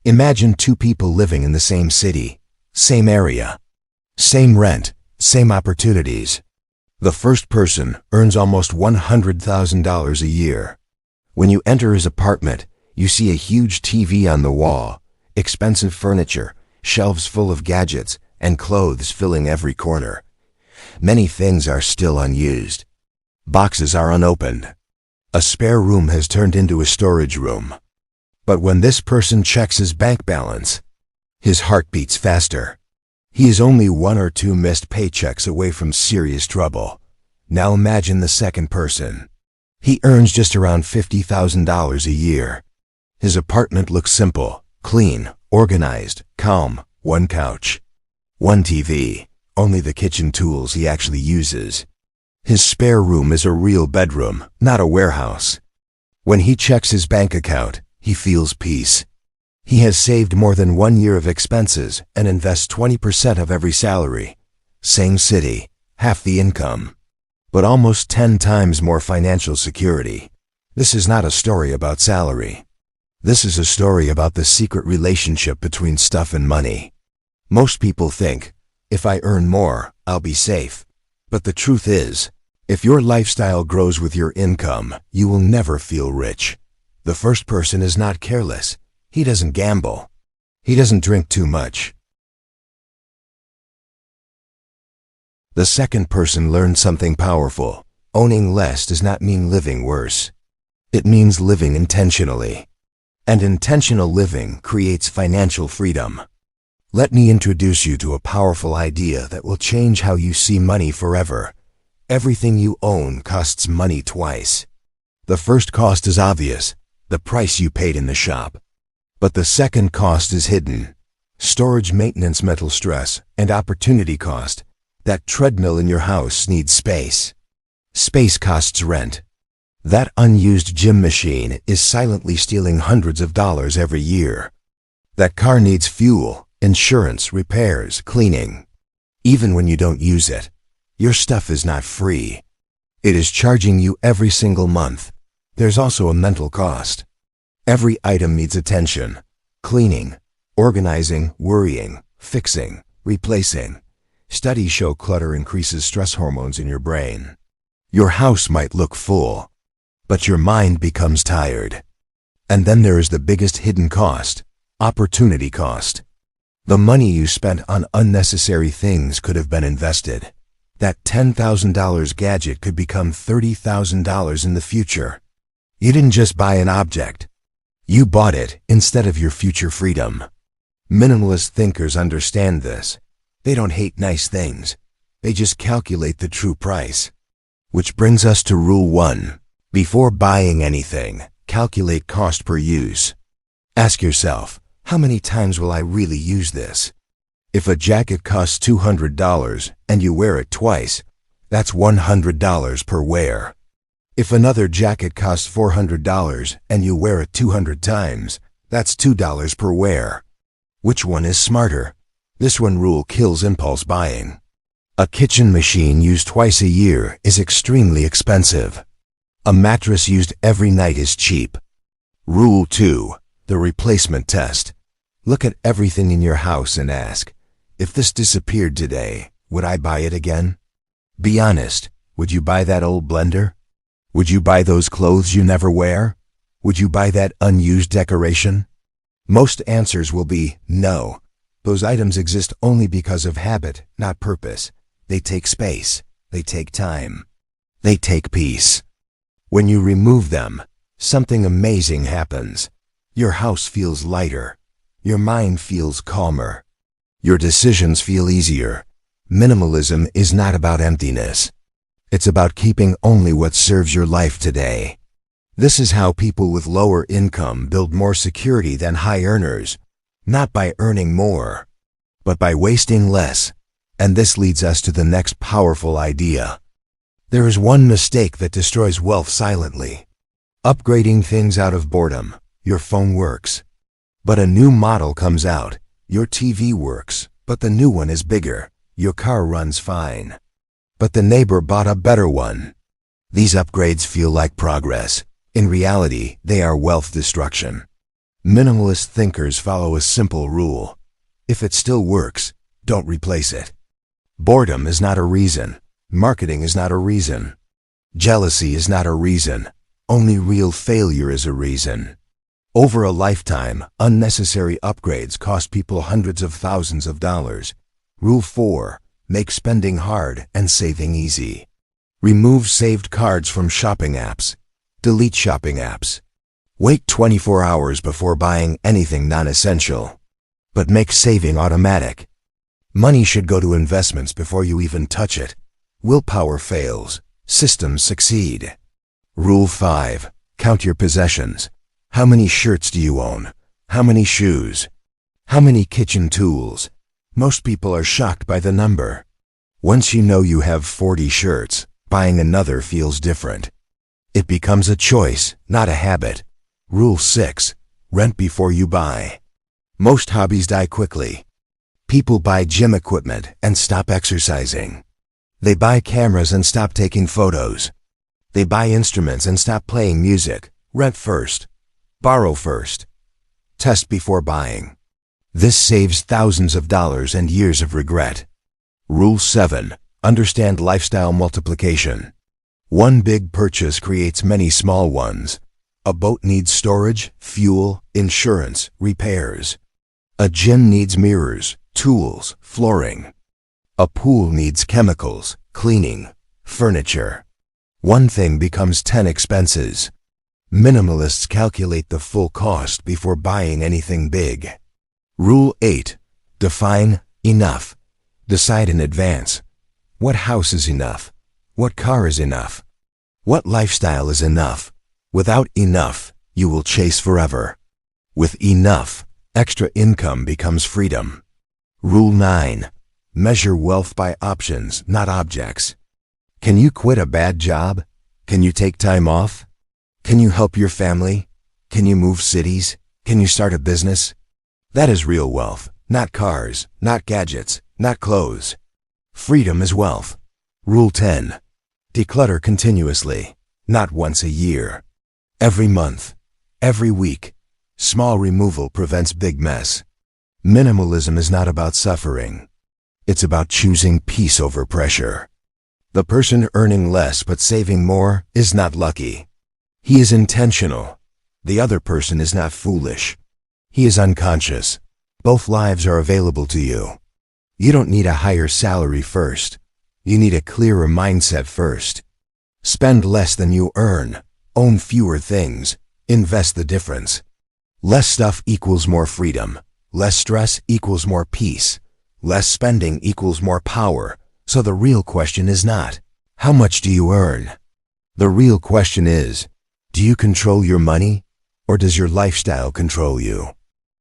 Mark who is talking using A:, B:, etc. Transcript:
A: Imagine two people living in the same city, same area, same rent, same opportunities. The first person earns almost $100,000 a year. When you enter his apartment, you see a huge TV on the wall, expensive furniture, shelves full of gadgets, and clothes filling every corner. Many things are still unused. Boxes are unopened. A spare room has turned into a storage room. But when this person checks his bank balance, his heart beats faster. He is only 1 or 2 missed paychecks away from serious trouble. Now imagine the second person. He earns just around $50,000 a year. His apartment looks simple, clean, organized, calm. 1 couch, 1 TV, only the kitchen tools he actually uses. His spare room is a real bedroom, not a warehouse. When he checks his bank account, he feels peace. He has saved more than 1 year of expenses and invests 20% of every salary. Same city, half the income, but almost 10 times more financial security. This is not a story about salary. This is a story about the secret relationship between stuff and money. Most people think, if I earn more, I'll be safe. But the truth is, if your lifestyle grows with your income, you will never feel rich. The first person is not careless. He doesn't gamble. He doesn't drink too much. The second person learned something powerful. Owning less does not mean living worse. It means living intentionally. And intentional living creates financial freedom. Let me introduce you to a powerful idea that will change how you see money forever. Everything you own costs money twice. The first cost is obvious, the price you paid in the shop. But the second cost is hidden. Storage, maintenance, mental stress, and opportunity cost. That treadmill in your house needs space. Space costs rent. That unused gym machine is silently stealing hundreds of dollars every year. That car needs fuel, insurance, repairs, cleaning. Even when you don't use it, your stuff is not free. It is charging you every single month. There's also a mental cost. Every item needs attention. Cleaning, organizing, worrying, fixing, replacing. Studies show clutter increases stress hormones in your brain. Your house might look full, but your mind becomes tired. And then there is the biggest hidden cost, opportunity cost. The money you spent on unnecessary things could have been invested. That $10,000 gadget could become $30,000 in the future. You didn't just buy an object. You bought it instead of your future freedom. Minimalist thinkers understand this. They don't hate nice things. They just calculate the true price. Which brings us to Rule 1. Before buying anything, calculate cost per use. Ask yourself, how many times will I really use this? If a jacket costs $200 and you wear it twice, that's $100 per wear. If another jacket costs $400 and you wear it 200 times, that's $2 per wear. Which one is smarter? This one rule kills impulse buying. A kitchen machine used twice a year is extremely expensive. A mattress used every night is cheap. Rule 2. The replacement test. Look at everything in your house and ask, if this disappeared today, would I buy it again? Be honest, would you buy that old blender? Would you buy those clothes you never wear? Would you buy that unused decoration? Most answers will be no. Those items exist only because of habit, not purpose. They take space. They take time. They take peace. When you remove them, something amazing happens. Your house feels lighter. Your mind feels calmer. Your decisions feel easier. Minimalism is not about emptiness. It's about keeping only what serves your life today. This is how people with lower income build more security than high earners, not by earning more, but by wasting less. And this leads us to the next powerful idea. There is one mistake that destroys wealth silently. Upgrading things out of boredom. Your phone works, but a new model comes out. Your TV works, but the new one is bigger. Your car runs fine, but the neighbor bought a better one. These upgrades feel like progress. In reality, they are wealth destruction. Minimalist thinkers follow a simple rule. If it still works, don't replace it. Boredom is not a reason. Marketing is not a reason. Jealousy is not a reason. Only real failure is a reason. Over a lifetime, unnecessary upgrades cost people hundreds of thousands of dollars. Rule 4. Make spending hard and saving easy. Remove saved cards from shopping apps. Delete shopping apps. Wait 24 hours before buying anything non-essential. But make saving automatic. Money should go to investments before you even touch it. Willpower fails. Systems succeed. Rule 5. Count your possessions. How many shirts do you own? How many shoes? How many kitchen tools? Most people are shocked by the number. Once you know you have 40 shirts, buying another feels different. It becomes a choice, not a habit. Rule 6. Rent before you buy. Most hobbies die quickly. People buy gym equipment and stop exercising. They buy cameras and stop taking photos. They buy instruments and stop playing music. Rent first. Borrow first. Test before buying. This saves thousands of dollars and years of regret. Rule 7. Understand lifestyle multiplication. One big purchase creates many small ones. A boat needs storage, fuel, insurance, repairs. A gym needs mirrors, tools, flooring. A pool needs chemicals, cleaning, furniture. One thing becomes 10 expenses. Minimalists calculate the full cost before buying anything big. Rule 8. Define enough. Decide in advance. What house is enough? What car is enough? What lifestyle is enough? Without enough, you will chase forever. With enough, extra income becomes freedom. Rule 9. Measure wealth by options, not objects. Can you quit a bad job? Can you take time off? Can you help your family? Can you move cities? Can you start a business? That is real wealth, not cars, not gadgets, not clothes. Freedom is wealth. Rule 10. Declutter continuously, not once a year. Every month, every week. Small removal prevents big mess. Minimalism is not about suffering. It's about choosing peace over pressure. The person earning less but saving more is not lucky. He is intentional. The other person is not foolish. He is unconscious. Both lives are available to you. You don't need a higher salary first. You need a clearer mindset first. Spend less than you earn. Own fewer things. Invest the difference. Less stuff equals more freedom. Less stress equals more peace. Less spending equals more power. So the real question is not, how much do you earn? The real question is, do you control your money, or does your lifestyle control you?